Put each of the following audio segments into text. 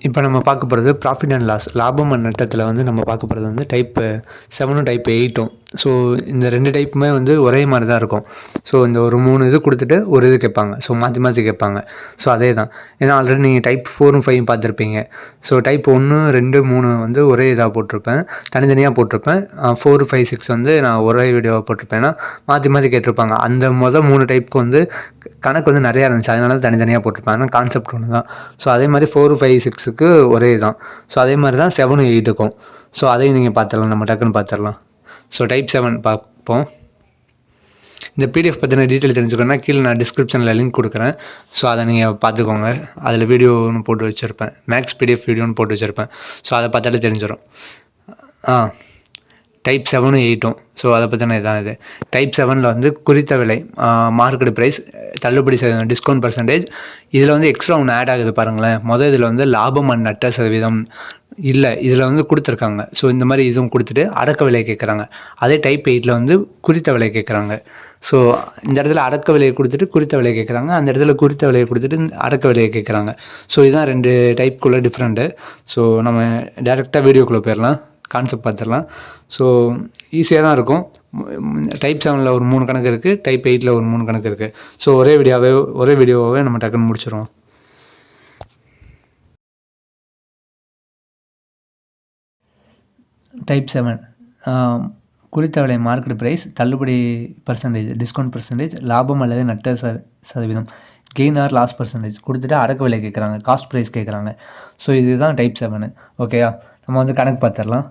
இப்போ நம்ம பார்க்க போகிறது ப்ராஃபிட் அண்ட் லாஸ் லாபம் அண்ட் நட்டத்தில் வந்து நம்ம பார்க்க போகிறது வந்து டைப் 7 டைப் 8. ஸோ இந்த 2 டைப்புமே வந்து ஒரே மாதிரி தான் இருக்கும். ஸோ இந்த ஒரு 3 இது கொடுத்துட்டு ஒரு இது கேட்பாங்க. ஸோ மாற்றி மாற்றி கேட்பாங்க. ஸோ அதே தான். ஏன்னா ஆல்ரெடி நீங்கள் டைப் 4 5 பார்த்துருப்பீங்க. ஸோ டைப் 1 2 3 வந்து ஒரே இதாக போட்டிருப்பேன், தனித்தனியாக போட்டிருப்பேன். 4 5 6 வந்து நான் ஒரே வீடியோவாக போட்டிருப்பேன். ஏன்னா மாற்றி மாற்றி கேட்டிருப்பாங்க. அந்த 3 டைப்புக்கு வந்து கணக்கு வந்து நிறையா இருந்துச்சு, அதனால தனித்தனியாக போட்டிருப்பேன். ஆனால் கான்செப்ட் ஒன்று தான். ஸோ அதே மாதிரி 4 5 6க்கு ஒரே தான். ஸோ அதே மாதிரி தான் 7 8க்கும். ஸோ அதையும் நீங்கள் பார்த்துடலாம், நம்ம டக்குன்னு பார்த்துடலாம். ஸோ டைப் 7 பார்ப்போம். இந்த பிடிஎஃப் பற்றின டீட்டெயில் தெரிஞ்சுக்கணுன்னா கீழே நான் டிஸ்கிரிப்ஷனில் லிங்க் கொடுக்குறேன். ஸோ அதை நீங்கள் பார்த்துக்கோங்க. அதில் வீடியோ ஒன்று போட்டு வச்சுருப்பேன், மேக்ஸ் பிடிஎஃப் வீடியோன்னு போட்டு வச்சுருப்பேன். ஸோ அதை பார்த்தாலே தெரிஞ்சிடும். டைப் 7 8. ஸோ அதை பற்றின இதான் இது. டைப் 7ல் வந்து குறித்த விலை, மார்க்கெட் ப்ரைஸ், தள்ளுபடி சதவீதம், டிஸ்கவுண்ட் பர்சன்டேஜ். இதில் வந்து எக்ஸ்ட்ரா ஒன்று ஆட் ஆகுது பாருங்களேன். இதில் வந்து லாபம் அண்ட் நட்ட சதவீதம் இல்லை, இதில் வந்து கொடுத்துருக்காங்க. ஸோ இந்த மாதிரி இதுவும் கொடுத்துட்டு அடக்க விலை கேட்குறாங்க. அதே டைப் 8ல் வந்து குறித்த விலை கேட்குறாங்க. ஸோ இந்த இடத்துல அடக்க விலையை கொடுத்துட்டு குறித்த விலையை கேட்குறாங்க, அந்த இடத்துல குறித்த விலையை கொடுத்துட்டு அடக்க விலையை கேட்குறாங்க. ஸோ இதுதான் 2 டைப்புக்குள்ளே டிஃப்ரெண்ட்டு. ஸோ நம்ம டேரெக்டாக வீடியோக்குள்ளே போயிடலாம், கான்செப்ட் பார்த்துடலாம். ஸோ ஈஸியாக தான் இருக்கும். டைப் 7ல் ஒரு 3 கணக்கு இருக்குது, டைப் 8ல் ஒரு 3 கணக்கு இருக்குது. ஸோ ஒரே வீடியோவாகவே நம்ம டக்குன்னு முடிச்சிடுவோம். டைப் 7 குறித்த விலை, மார்க்கெட் ப்ரைஸ், தள்ளுபடி பர்சன்டேஜ், டிஸ்கவுண்ட் பர்சன்டேஜ், லாபம் அல்லது நட்ட சதவீதம், கெயின் ஆர் லாஸ் பர்சன்டேஜ் கொடுத்துட்டு அடக்க விலை கேட்குறாங்க, காஸ்ட் ப்ரைஸ் கேட்குறாங்க. ஸோ இதுதான் டைப் 7. ஓகேயா, நம்ம வந்து கணக்கு பார்த்துடலாம்.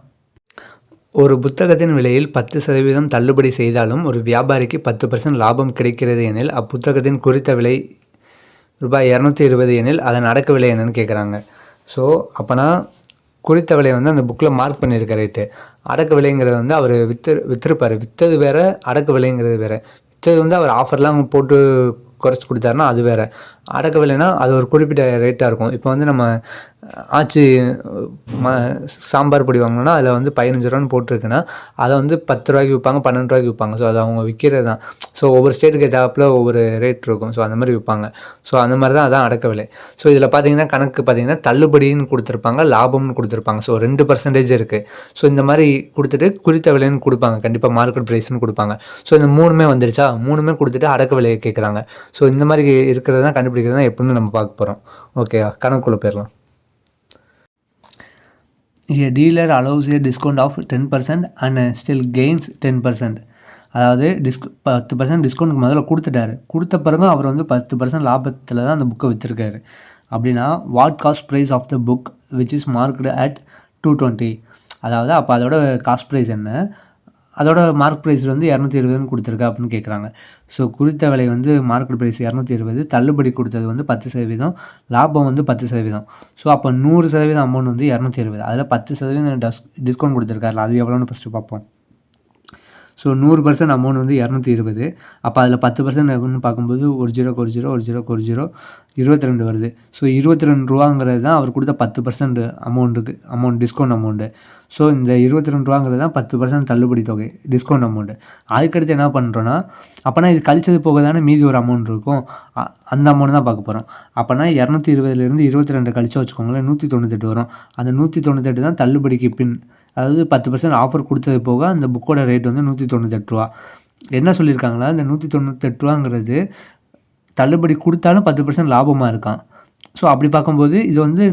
ஒரு புத்தகத்தின் விலையில் 10% தள்ளுபடி செய்தாலும் ஒரு வியாபாரிக்கு 10% லாபம் கிடைக்கிறது எனில் அப்புத்தகத்தின் குறித்த விலை ரூபாய் 220 எனில் அதன் அடக்க விலை என்னன்னு கேட்குறாங்க. ஸோ அப்போனா குறித்த விலை வந்து அந்த புக்கில் மார்க் பண்ணியிருக்க ரேட்டு, அடக்க விலைங்கிறது வந்து அவர் விற்றுருப்பார். விற்றது வேறு, அடக்க விலைங்கிறது வேறு. விற்றது வந்து அவர் ஆஃபர்லாம் போட்டு குறைச்சி கொடுத்தாருன்னா அது வேறு. அடக்க விலைனா அது ஒரு குறிப்பிட்ட ரேட்டாக இருக்கும். இப்போ வந்து நம்ம ஆச்சி சாம்பார் பொடி வாங்கினோன்னா அதில் வந்து 15 ரூபான்னு போட்டிருக்குன்னா அதை வந்து 10 ரூபாய்க்கு விற்பாங்க, 12 ரூபாய்க்கு விற்பாங்க. ஸோ அது அவங்க விற்கிறது தான். ஸோ ஒவ்வொரு ஸ்டேட்டுக்கு ஏற்றாப்புல ஒவ்வொரு ரேட் இருக்கும். ஸோ அந்த மாதிரி விற்பாங்க. ஸோ அந்த மாதிரி தான் அதான் அடக்க விலை. ஸோ இதில் பார்த்தீங்கன்னா கணக்கு பார்த்தீங்கன்னா தள்ளுபடின்னு கொடுத்துருப்பாங்க, லாபம்னு கொடுத்துருப்பாங்க. ஸோ 2% இருக்குது. ஸோ இந்த மாதிரி கொடுத்துட்டு குறித்த விலைன்னு கொடுப்பாங்க, கண்டிப்பாக மார்க்கெட் ப்ரைஸ்னு கொடுப்பாங்க. ஸோ இந்த 3மே வந்துருச்சா, 3மே கொடுத்துட்டு அடக்க விலையை கேட்குறாங்க. ஸோ இந்த மாதிரி இருக்கிறது தான் கண்டுபிடிக்கிறது தான் எப்படின்னு நம்ம பார்க்க போகிறோம். ஓகே, கணக்குள்ளே போயிடலாம். A dealer allows a discount of 10% and still gains 10%. அதாவது 10% டிஸ்கவுண்ட்டுக்கு முதல்ல கொடுத்துட்டாரு. கொடுத்த பிறகு அவர் வந்து 10% லாபத்தில் தான் அந்த புக்கை விற்றுருக்காரு. அப்படின்னா what cost price of the book which is marked at 220. அதாவது அப்போ அதோட காஸ்ட் ப்ரைஸ் என்ன, அதோட மார்க் ப்ரைஸ் வந்து 220 கொடுத்துருக்கா அப்படின்னு கேட்குறாங்க. ஸோ குறித்த விலை வந்து மார்க்கெட் ப்ரைஸ் 220, தள்ளுபடி கொடுத்தது வந்து 10%, லாபம் வந்து 10%. ஸோ அப்போ 100% அமௌண்ட் வந்து 220, அதில் 10% டிஸ்கவுண்ட் கொடுத்துருக்காரு. அது எவ்வளோன்னு ஃபஸ்ட்டு பார்ப்போம். ஸோ 100% அமௌண்ட் வந்து 220. அப்போ அதில் 10% எப்படின்னு பார்க்கும்போது 1 0 1 0 1 0 1 0 22 வருது. ஸோ 22 ரூபாங்கிறது தான் அவர் கொடுத்த 10% அமௌண்ட் டிஸ்கவுண்ட் அமௌண்ட்டு. ஸோ இந்த 22 ரூபாங்கிறது தான் 10% தள்ளுபடி தொகை, டிஸ்கவுண்ட் அமௌண்ட்டு. அதுக்கடுத்து என்ன பண்ணுறோன்னா, அப்போனா இது கழிச்சது போக தானே மீதி ஒரு அமௌண்ட் இருக்கும், அந்த அமௌண்ட் தான் பார்க்க போகிறோம். அப்போனா 220லேருந்து 22 கழிச்சா வச்சுக்கோங்களேன் 198 வரும். அந்த 198 தான் தள்ளுபடிக்கு பின், அதாவது 10% ஆஃபர் கொடுத்தது போக அந்த புக்கோட ரேட் வந்து 198 ரூபா. என்ன சொல்லியிருக்காங்களா, இந்த 198 ரூபாங்கிறது தள்ளுபடி கொடுத்தாலும் 10% லாபமாக இருக்கான். ஸோ அப்படி பார்க்கும்போது இது வந்து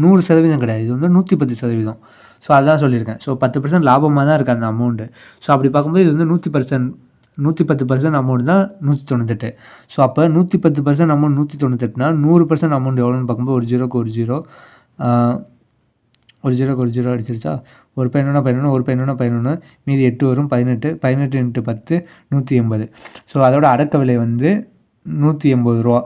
100% கிடையாது, இது வந்து 110%. ஸோ அதுதான் சொல்லியிருக்கேன். ஸோ 10% லாபமாக தான் இருக்குது அந்த அமௌண்ட்டு. ஸோ அப்படி பார்க்கும்போது இது வந்து 110% அமௌண்ட் தான் 198. ஸோ அப்போ 110% அமௌண்ட் 198னா 100% அமௌண்ட் எவ்வளோன்னு பார்க்கும்போது 1 0 1 0 1 0 1 0 அடிச்சிருச்சா, ஒரு 11 ஒரு 11 மீதி 8 வரும், 18 × 10 180. ஸோ அதோட அடக்க விலை வந்து 180 ரூபா.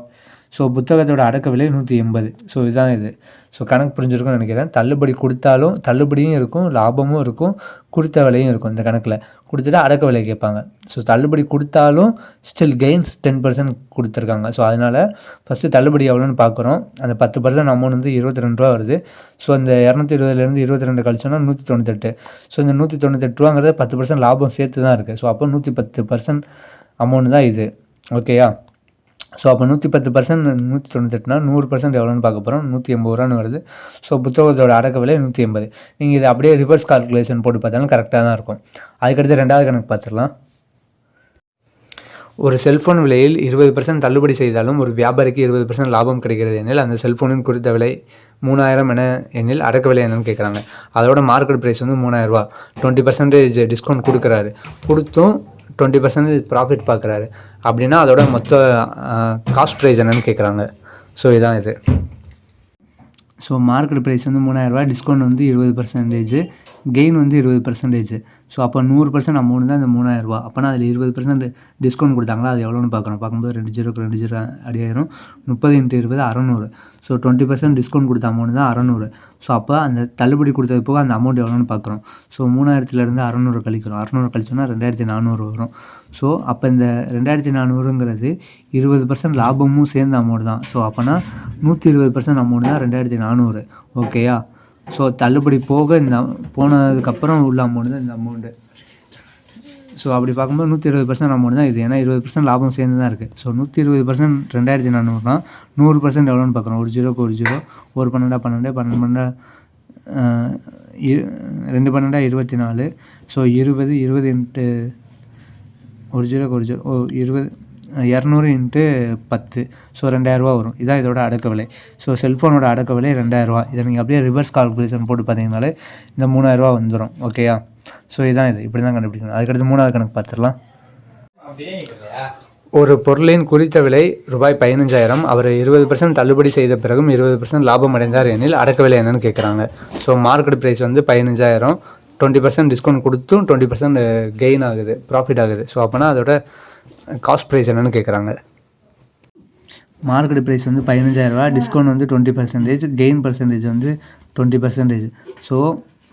ஸோ புத்தகத்தோட அடக்க விலை 180. ஸோ இதுதான் இது. ஸோ கணக்கு புரிஞ்சிருக்கும்னு நினைக்கிறேன். தள்ளுபடி கொடுத்தாலும் தள்ளுபடியும் இருக்கும், லாபமும் இருக்கும், குறித்த விலையும் இருக்கும். இந்த கணக்கில் கொடுத்துட்டு அடக்க விலை கேட்பாங்க. ஸோ தள்ளுபடி கொடுத்தாலும் ஸ்டில் கெயின்ஸ் 10% கொடுத்துருக்காங்க. ஸோ அதனால் ஃபஸ்ட்டு தள்ளுபடி எவ்வளோன்னு பார்க்குறோம். அந்த 10% அமௌண்ட் வந்து 22 ரூபா வருது. ஸோ அந்த 220லேருந்து 22 கழிச்சோன்னா 198. ஸோ இந்த 198 ரூபாங்கிறது 10% லாபம் சேர்த்து தான் இருக்குது. ஸோ அப்போ 110% அமௌண்ட் தான் இது. ஓகேயா, ஸோ அப்போ 110% 198னா 100% எவ்வளோன்னு பார்க்க போகிறோம். 180 ரூபான்னு வருது. ஸோ புத்தகத்தோட அடக்க விலை 180. நீங்கள் இதை அப்படியே ரிவர்ஸ் கால்குலேஷன் போட்டு பார்த்தாலும் கரெக்டாக தான் இருக்கும். அதுக்கடுத்து 2வது கணக்கு பார்த்துடலாம். ஒரு செல்ஃபோன் விலையில் 20% தள்ளுபடி செய்தாலும் ஒரு வியாபாரிக்கு 20% லாபம் கிடைக்கிறது எனில் அந்த செல்ஃபோனின் குறித்த விலை 3000 எனில் அடக்க விலை என்னன்னு கேட்குறாங்க. அதோட மார்க்கெட் ப்ரைஸ் வந்து 3000 ரூபா. 20% டிஸ்கவுண்ட் கொடுக்குறாரு. கொடுத்தும் 20% ப்ராஃபிட் பார்க்குறாரு. அப்படின்னா அதோட மொத்த காஸ்ட் ப்ரைஸ் என்னன்னு கேட்குறாங்க. ஸோ இதான் இது. ஸோ மார்க்கெட் ப்ரைஸ் வந்து 3000 ரூபா, டிஸ்கவுண்ட் வந்து 20%, கெயின் வந்து 20%. ஸோ அப்போ 100% அமௌண்ட் தான் இந்த 3000 ரூபா. அப்போனா அதில் 20% டிஸ்கவுண்ட் கொடுத்தாங்களா, அது எவ்வளோன்னு பார்க்கணும். பார்க்கும்போது 2 ஜீரோக்கு 2 ஜீரோ அடியாயிரும். 30 × 20 600. ஸோ 20% டிஸ்கவுண்ட் கொடுத்த அமௌண்ட் தான் 600. ஸோ அப்போ அந்த தள்ளுபடி கொடுத்தது போக அந்த அமௌண்ட் எவ்வளோன்னு பார்க்குறோம். ஸோ 3000லேருந்து 600 கழிக்கிறோம். 600 கழிச்சோன்னா 2400 வரும். ஸோ அப்போ இந்த 2400ங்கிறது 20% லாபமும் சேர்ந்த அமௌண்ட் தான். ஸோ அப்போனா 120% அமௌண்ட் தான் 2400. ஓகேயா. ஸோ தள்ளுபடி போக இந்த போனதுக்கப்புறம் உள்ள அமௌண்ட் தான் இந்த அமௌண்ட்டு. ஸோ அப்படி பார்க்கும்போது 120% அமௌண்ட் தான் இது. ஏன்னா 20% லாபம் சேர்ந்து தான் இருக்குது. ஸோ 120% 2400னா 100% எவ்வளோன்னு பார்க்குறோம். 1 ஜீரோக்கு 1 ஜீரோ, 1 12 12, 12 2 12 24. ஸோ 20 20 × 1 ஜீரோக்கு 1 ஜீரோ 20 200 × 10. ஸோ 2000 ரூபா வரும். இதான் இதோட அடக்க விலை. ஸோ செல்ஃபோனோட அடக்க விலை 2000 ரூபா. இதை நீங்கள் அப்படியே ரிவர்ஸ் கால்குலேஷன் போட்டு பார்த்தீங்கனாலே இந்த 3000 ரூபா வந்துடும். ஓகேயா. ஸோ இதான் இது. இப்படி தான் கண்டுபிடிக்கணும். அதுக்கடுத்து 3வது கணக்கு பார்த்துடலாம். ஒரு பொருளின் குறித்த விலை ரூபாய் 15000. அவர் 20% தள்ளுபடி செய்த பிறகும் 20% லாபம் அடைந்தார் எனில் அடக்க விலை என்னன்னு கேட்குறாங்க. ஸோ மார்க்கெட் ப்ரைஸ் வந்து 15000. 20% டிஸ்கவுண்ட் கொடுத்தும் 20% கெயின் ஆகுது, ப்ராஃபிட் ஆகுது. ஸோ அப்போனா அதோட காஸ்ட் ப்ரைஸ் என்னென்னு கேட்குறாங்க. மார்க்கெட் ப்ரைஸ் வந்து 15000 ரூபா, டிஸ்கவுண்ட் வந்து 20%, கெயின் பர்சன்டேஜ் வந்து 20%. ஸோ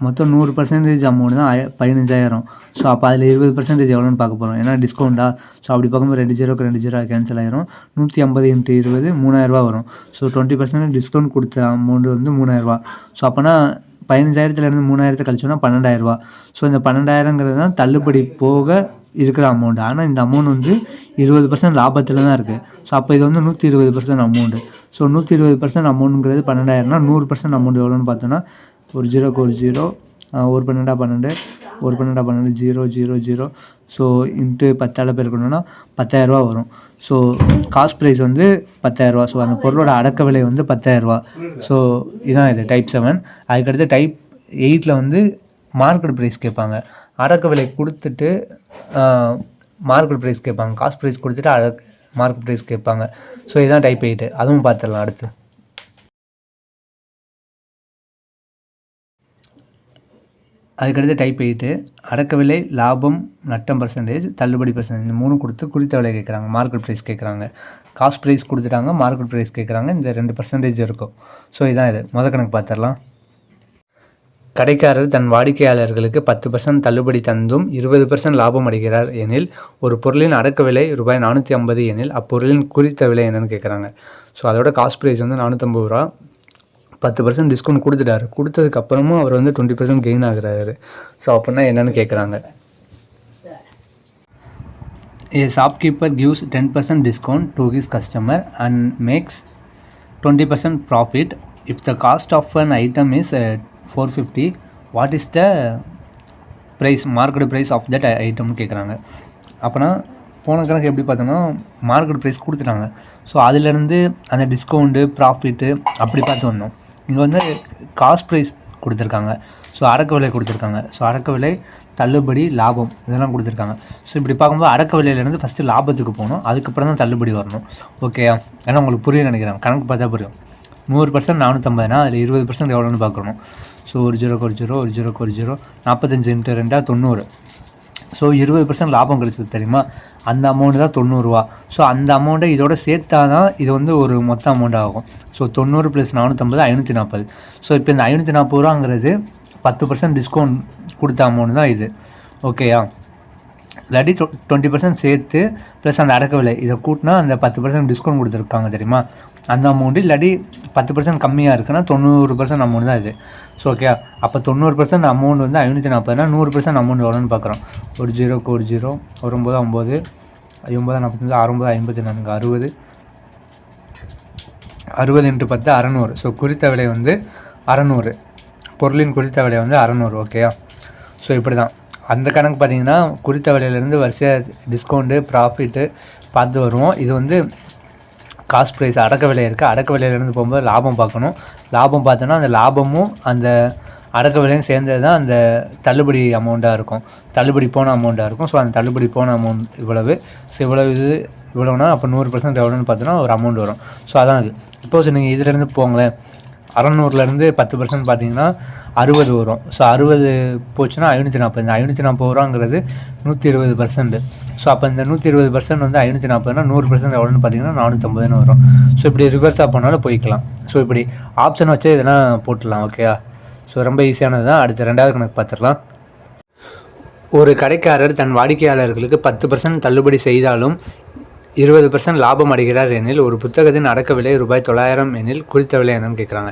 மொத்தம் 100% அமௌண்ட் தான் 15000. ஸோ அப்போ அதில் 20% எவ்வளோன்னு பார்க்க போகிறோம். ஏன்னா டிஸ்கவுண்ட்டா. ஸோ அப்படி பார்க்கும்போது 2 ஜீரோக்கு 2 ஜீரோ கேன்சல் ஆயிரும். 150 × 20 3000 ரூபா வரும். ஸோ 20% டிஸ்கவுண்ட் கொடுத்த அமௌண்ட் வந்து 3000 ரூபா. ஸோ அப்போனா 15000லேருந்து 3000 கழிச்சோன்னா 12000 ரூபா. ஸோ இந்த 12000ங்கிறது தான் தள்ளுபடி போக இருக்கிற அமௌண்ட். ஆனால் இந்த அமௌண்ட் வந்து 20% லாபத்தில் தான் இருக்குது. ஸோ அப்போ இது வந்து 120% அமௌண்ட்டு. ஸோ 120% அமௌண்ட்டுங்கிறது 12000னா 100% அமௌண்ட் எவ்வளோன்னு பார்த்தோன்னா 1 ஜீரோக்கு 1 ஜீரோ, 1 12 12, 1 12 12 0 0 0. ஸோ இன்ட்டு 10ஆல் பெருக்கணும்னா 10000 ரூபா வரும். ஸோ காஸ்ட் ப்ரைஸ் வந்து 10000 ரூபா. ஸோ அந்த பொருளோட அடக்க விலை வந்து 10000 ரூபா. ஸோ இதான் இது டைப் 7. அதுக்கடுத்து டைப் 8ல் வந்து மார்க்கெட் ப்ரைஸ் கேட்பாங்க. அடக்க விலை கொடுத்துட்டு மார்க்கெட் ப்ரைஸ் கேட்பாங்க. காஸ்ட் ப்ரைஸ் கொடுத்துட்டு மார்க்கெட் ப்ரைஸ் கேட்பாங்க. ஸோ இதுதான் டைப் 8. அதுவும் பார்த்துடலாம் அடுத்து. அதுக்கடுத்து டைப் 8 அடக்க விலை, லாபம், நட்டம் பர்சன்டேஜ், தள்ளுபடி பர்சன்டேஜ், இந்த 3 கொடுத்து குறித்த விலை கேட்குறாங்க. மார்க்கெட் ப்ரைஸ் கேட்குறாங்க. காஸ்ட் ப்ரைஸ் கொடுத்துட்டாங்க, மார்க்கெட் ப்ரைஸ் கேட்குறாங்க. இந்த 2% இருக்கும். ஸோ இதான் இது. முதல் கணக்கு பார்த்துடலாம். கடைக்காரர் தன் வாடிக்கையாளர்களுக்கு 10% தள்ளுபடி தந்தும் 20% லாபம் அடைகிறார் எனில் ஒரு பொருளின் அடக்க விலை ரூபாய் 450 எனில் அப்பொருளின் குறித்த விலை என்னன்னு கேட்குறாங்க. ஸோ அதோட காஸ்ட் ப்ரைஸ் வந்து 450 ரூபா. 10% டிஸ்கவுண்ட் கொடுத்துட்டாரு. கொடுத்ததுக்கப்புறமும் அவர் வந்து 20% கெயின் ஆகுறாரு. ஸோ அப்படின்னா என்னென்னு கேட்குறாங்க. A shopkeeper gives 10% discount to his customer and makes 20% profit. If the cost of an item is 450, what is the price, market price of that item கேட்குறாங்க. அப்போனா போன கணக்கு எப்படி பார்த்தோன்னா மார்க்கெட் ப்ரைஸ் கொடுத்துட்டாங்க. ஸோ அதிலேருந்து அந்த டிஸ்கவுண்ட்டு, ப்ராஃபிட்டு அப்படி பார்த்து வந்தோம். இங்கே வந்து காஸ்ட் ப்ரைஸ் கொடுத்துருக்காங்க. ஸோ அடக்க விலை கொடுத்துருக்காங்க. ஸோ அடக்க விலை, தள்ளுபடி, லாபம் இதெல்லாம் கொடுத்துருக்காங்க. ஸோ இப்படி பார்க்கும்போது அடக்க விலையிலேருந்து ஃபஸ்ட்டு லாபத்துக்கு போகணும், அதுக்கப்புறம் தான் தள்ளுபடி வரணும். ஓகேயா. ஏன்னா உங்களுக்கு புரிய நினைக்கிறேன். கணக்கு பார்த்தா புரியும். 100% 450னா அதில் 20% எவ்வளோன்னு பார்க்கணும். ஸோ 1 ஜீரோக்கு 1 ஜீரோ, 1 ஜீரோக்கு 1 ஜீரோ, 45 × 2 90. ஸோ 20% லாபம் கிடைச்சது தெரியுமா, அந்த அமௌண்ட்டு தான் 90 ரூபா. ஸோ அந்த அமௌண்ட்டை இதோட சேர்த்தா தான் இது வந்து ஒரு மொத்த அமௌண்ட் ஆகும். ஸோ 90 + 450 540. ஸோ இப்போ இந்த 540 ரூபாங்கிறது 10% டிஸ்கவுண்ட் கொடுத்த அமௌண்ட் தான் இது. ஓகேயா. இல்லாட்டி 20% சேர்த்து ப்ளஸ் அந்த அடக்க விலை இதை கூட்டினா அந்த 10% டிஸ்கவுண்ட் கொடுத்துருக்காங்க தெரியுமா, அந்த அமௌண்ட்டு. இல்லாட்டி 10% கம்மியாக இருக்குன்னா 90% அமௌண்ட் தான் இது. So okay. அப்போ 90% அமௌண்ட் வந்து 540னா 100% அமௌண்ட் எவ்வளோன்னு பார்க்குறோம். 1 ஜீரோக்கு 1 ஜீரோ, 9 9, 9 45, 6 54, 60, 60 × 10 600. ஸோ குறித்த விலை வந்து 600, பொருளின் குறித்த விலை வந்து 600. ஓகேயா? ஸோ இப்படி தான் அந்த கணக்கு பார்த்திங்கன்னா குறித்த விலையிலேருந்து வரிசையாக டிஸ்கவுண்ட்டு ப்ராஃபிட்டு பார்த்து வருவோம். இது வந்து காஸ்ட் ப்ரைஸ் அடக்க விலை இருக்குது. அடக்க விலையிலேருந்து போகும்போது லாபம் பார்க்கணும். லாபம் பார்த்தோன்னா அந்த லாபமும் அந்த அடக்க விலையும் சேர்ந்தது தான் அந்த தள்ளுபடி அமௌண்ட்டாக இருக்கும், தள்ளுபடி போன அமௌண்ட்டாக இருக்கும். ஸோ அந்த தள்ளுபடி போன அமௌண்ட் இவ்வளவு. ஸோ இவ்வளவுனா அப்போ 100% எவ்வளோன்னு பார்த்தோன்னா ஒரு அமௌண்ட் வரும். ஸோ அதான் அது. இப்போது நீங்கள் இதிலேருந்து போங்களேன், 600லேருந்து 10% பார்த்தீங்கன்னா 60 வரும். ஸோ 60 போச்சுன்னா 540. இந்த 540 ரூபாங்கிறது 120%. ஸோ அப்போ இந்த 120% வந்து 540னா 100% எவ்வளோன்னு பார்த்தீங்கன்னா 450 வரும். ஸோ இப்படி ரிவர்ஸாக போனாலும் போய்க்கலாம். ஸோ இப்படி ஆப்ஷன் வச்சு இதெல்லாம் போட்டுடலாம். ஓகேயா? ஸோ ரொம்ப ஈஸியானது தான். அடுத்த 2வது கணக்கு பார்த்துடலாம். ஒரு கடைக்காரர் தன் வாடிக்கையாளர்களுக்கு 10% தள்ளுபடி செய்தாலும் 20% லாபம் அடைகிறார் எனில் ஒரு புத்தகத்தின் அடக்க விலை ₹900 எனில் குறித்த விலை என்னன்னு கேட்குறாங்க.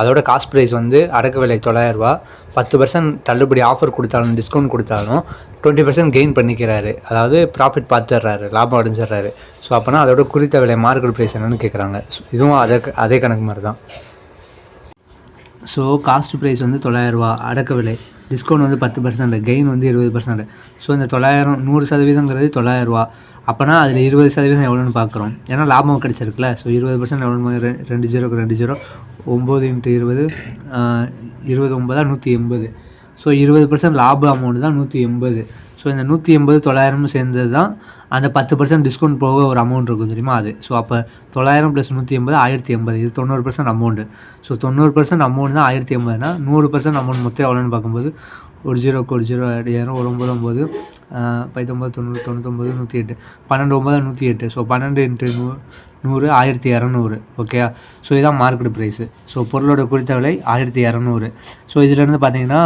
அதோட காஸ்ட் ப்ரைஸ் வந்து அடக்க விலை ₹900, 10% தள்ளுபடி ஆஃபர் கொடுத்தாலும் டிஸ்கவுண்ட் கொடுத்தாலும் 20% கெயின் பண்ணிக்கிறாரு, அதாவது ப்ராஃபிட் பார்த்துடுறாரு, லாபம் அடைஞ்சிடுறாரு. ஸோ அப்போனா அதோட குறித்த விலை மார்க்கெட் ப்ரைஸ் என்னன்னு கேட்குறாங்க. இதுவும் அதே கணக்கு மாதிரி தான். ஸோ காஸ்ட் ப்ரைஸ் வந்து ₹900, அடக்க விலை, டிஸ்கவுண்ட் வந்து 10%, கெயின் வந்து 20%. ஸோ இந்த 900 100%ங்கிறது ₹900. அப்போனா அதில் 20% எவ்வளோன்னு பார்க்குறோம். ஏன்னா லாபம் கிடச்சிருக்குல்ல. ஸோ 20% எவ்வளோன்னு 2 0 9 × 20 20 9 180. ஸோ 20% லாப அமௌண்ட் தான் 180. ஸோ இந்த 180 900 சேர்ந்தது தான் அந்த 10% டிஸ்கவுண்ட் போக ஒரு அமௌண்ட் இருக்கும் தெரியுமா, அது. ஸோ அப்போ 900 + 180 1080. இது 90% அமௌண்ட்டு. ஸோ 90% அமௌண்ட் தான் 1080னா 100% அமௌண்ட் மொத்தம் எவ்வளோன்னு பார்க்கும்போது 1 0 1 0 1 9 9 19 90 99 108 12 9 108. ஸோ 12 × 100 1200. ஓகேயா? ஸோ இதுதான் மார்க்கெட் ப்ரைஸு. ஸோ பொருளோட குறித்த விலை 1200. ஸோ இதிலேருந்து பார்த்தீங்கன்னா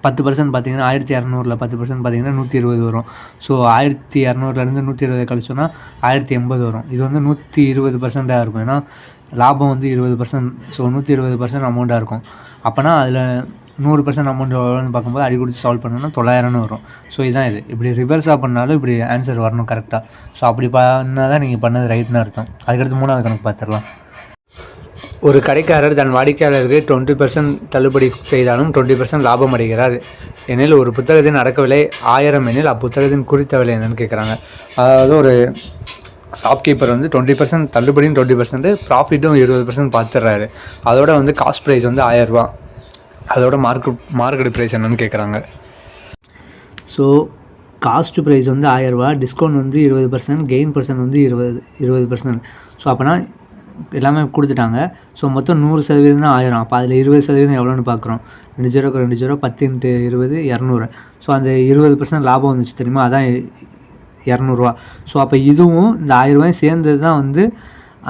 10% பார்த்தீங்கன்னா 1200ல் 10% பார்த்தீங்கன்னா 120 வரும். ஸோ 1200லேருந்து 120 கழிச்சோன்னா 1080 வரும். இது வந்து 120%ஆக இருக்கும். ஏன்னா லாபம் வந்து 20%. ஸோ 120% அமௌண்ட்டாக இருக்கும். அப்போனா அதில் 100% அமௌண்ட் எவ்வளோன்னு பார்க்கும்போது அடி கொடுத்து சால்வ் பண்ணோன்னா 900 வரும். ஸோ இதுதான் இது. இப்படி ரிவர்ஸாக பண்ணாலும் இப்படி ஆன்சர் வரணும் கரெக்டாக. ஸோ அப்படி பண்ணால் தான் நீங்கள் பண்ணது ரைட்னு அர்த்தம். அதுக்கடுத்து 3வது கணக்கு பார்த்துடலாம். ஒரு கடைக்காரர் தன் வாடிக்கையாளருக்கு 20% தள்ளுபடி செய்தாலும் 20% லாபம் அடைகிறார் எனில் ஒரு புத்தகத்தின் அடக்க விலை 1000 எனில் அப்புத்தகத்தின் குறித்த விலை என்னன்னு கேட்குறாங்க. அதாவது ஒரு ஷாப்கீப்பர் வந்து 20% தள்ளுபடியும் 20% ப்ராஃபிட்டும் 20% பார்த்துடுறாரு. அதோட வந்து காஸ்ட் ப்ரைஸ் வந்து 1000. அதோட மார்க்கெட் ப்ரைஸ் என்னன்னு கேட்குறாங்க. ஸோ காஸ்ட் ப்ரைஸ் வந்து 1000, டிஸ்கவுண்ட் வந்து 20%, கெயின் பர்சன்ட் வந்து 20%. ஸோ அப்போனா எல்லாமே கொடுத்துட்டாங்க. ஸோ மொத்தம் 100% தான் 1000. அப்போ அதில் 20% எவ்வளோன்னு பார்க்குறோம். 2 0 2 0 10 × 20 200. ஸோ அந்த 20% லாபம் வந்துச்சு தெரியுமா, அதான் 200. ஸோ அப்போ இதுவும் இந்த 1000 சேர்ந்தது தான் வந்து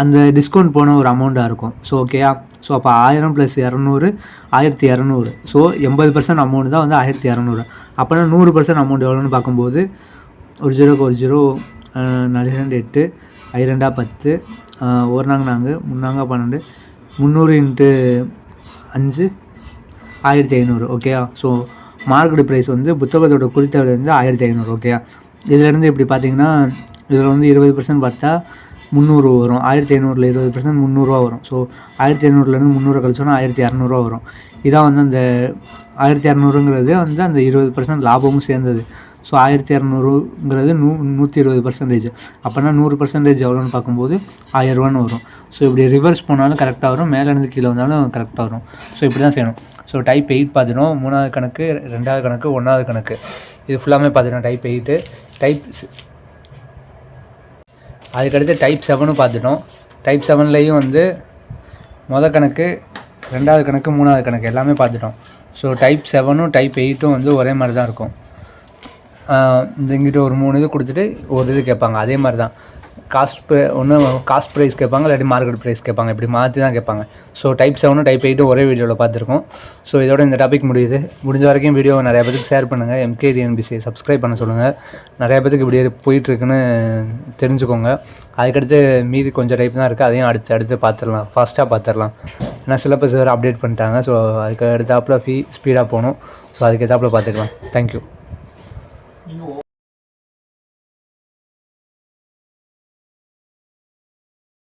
அந்த டிஸ்கவுண்ட் போன ஒரு அமௌண்ட்டாக இருக்கும். ஸோ ஓகேயா? ஸோ அப்போ 1000 + 200 1200. ஸோ 80% அமௌண்ட் தான் வந்து 1200. அப்போனா 100% அமௌண்ட் எவ்வளோன்னு பார்க்கும்போது 1 0 1 0 4 2 8 5 2 10 1 4 4 3 12 300 × 5 1500. ஓகேயா? ஸோ மார்க்கெட் ப்ரைஸ் வந்து புத்தகத்தோட குறித்த விலை வந்து 1500. ஓகேயா? இதிலேருந்து இப்படி பார்த்தீங்கன்னா இதில் வந்து 20% பார்த்தா 300 வரும். 1500ல் 20% 300 வரும். ஸோ 1500லேருந்து 300 கழிச்சோன்னா 1200 வரும். இதான் வந்து அந்த 1200ங்கிறது வந்து அந்த 20% லாபமும் சேர்ந்தது. ஸோ 1200ங்கிறது 120%. அப்போனா 100% எவ்வளோன்னு பார்க்கும்போது 1000 வரும். ஸோ இப்படி ரிவர்ஸ் போனாலும் கரெக்டாக வரும், மேலேருந்து கீழே வந்தாலும் கரெக்டாக வரும். ஸோ இப்படி தான் செய்யணும். ஸோ டைப் 8 பார்த்துட்டோம். 3வது கணக்கு, 2வது கணக்கு, 1வது கணக்கு, இது ஃபுல்லாமே பார்த்துட்டோம். டைப் 8 அதுக்கடுத்து டைப் 7 பார்த்துட்டோம். டைப் 7லேயும் வந்து மொதல் கணக்கு, 2வது கணக்கு, 3வது கணக்கு எல்லாமே பார்த்துட்டோம். ஸோ டைப் 7ம் டைப் 8ம் வந்து ஒரே மாதிரி தான் இருக்கும். இந்த இங்கிட்ட ஒரு 3 இது கொடுத்துட்டு ஒரு இது கேட்பாங்க. அதே மாதிரி தான் காஸ்ட் ப்ரைஸ் கேட்பாங்க, இல்லாட்டி மார்க்கெட் ப்ரைஸ் கேட்பாங்க. இப்படி மாற்றி தான் கேட்பாங்க. ஸோ டைப் 7ம் டைப் 8ம் ஒரே வீடியோவில் பார்த்துருக்கோம். ஸோ இதோட இந்த டாபிக் முடிஞ்ச வரைக்கும் வீடியோ நிறையா பேருக்கு ஷேர் பண்ணுங்கள். MKDNBC சப்ஸ்கிரைப் பண்ண சொல்லுங்கள். நிறையா பேருக்கு இப்படி போயிட்டுருக்குன்னு தெரிஞ்சுக்கோங்க. அதுக்கடுத்து மீதி கொஞ்சம் டைப் தான் இருக்குது, அதையும் அடுத்து பார்த்துடலாம், ஃபாஸ்ட்டாக பார்த்துடலாம். ஏன்னா சிலபஸ் வேறு அப்டேட் பண்ணிட்டாங்க. ஸோ அதுக்கு அடுத்தாப்பில் ஸ்பீடாக போகணும். ஸோ அதுக்கு ஏற்றாப்பில் பார்த்துக்கலாம். தேங்க்யூ.